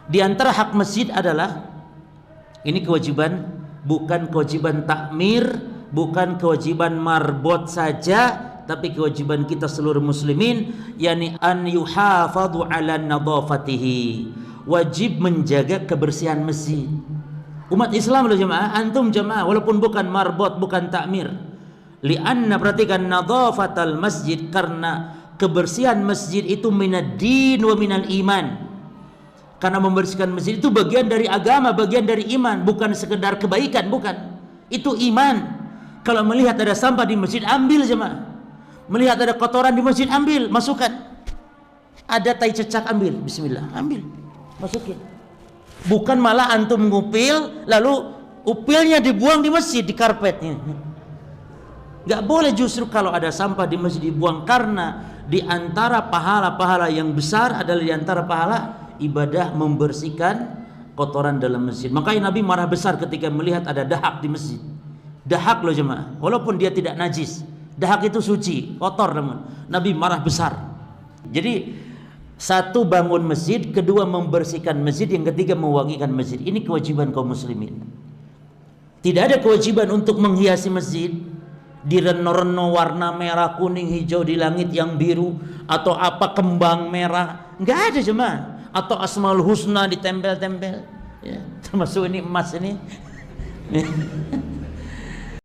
Di antara hak masjid adalah ini kewajiban, bukan kewajiban takmir, bukan kewajiban marbot saja, tapi kewajiban kita seluruh muslimin, yakni an yuhafadhu ala nadhafatihi, wajib menjaga kebersihan masjid. Umat Islam loh jemaah, antum jemaah, walaupun bukan marbot, bukan takmir. Lianna, perhatikan, nadhafatal masjid, karena kebersihan masjid itu minad din wa minal iman. Karena membersihkan masjid itu bagian dari agama, bagian dari iman, bukan sekedar kebaikan, bukan. Itu iman. Kalau melihat ada sampah di masjid, ambil jemaah. Melihat ada kotoran di masjid, ambil, masukkan. Ada tai cecak, ambil, bismillah, ambil, masukin. Bukan malah antum ngupil, lalu upilnya dibuang di masjid, di karpetnya. Gak boleh justru kalau ada sampah di masjid dibuang, karena di antara pahala-pahala yang besar adalah di antara pahala ibadah membersihkan kotoran dalam masjid. Makanya Nabi marah besar ketika melihat ada dahak di masjid. Dahak loh jemaah, walaupun dia tidak najis. Dahak itu suci, kotor namun Nabi marah besar. Jadi satu, bangun masjid, kedua membersihkan masjid, yang ketiga mewangikan masjid. Ini kewajiban kaum muslimin. Tidak ada kewajiban untuk menghiasi masjid direno-reno warna merah, kuning, hijau di langit yang biru, atau apa kembang merah, nggak ada jemaah. Atau Asmaul Husna ditempel-tempel, ya, termasuk ini emas ini.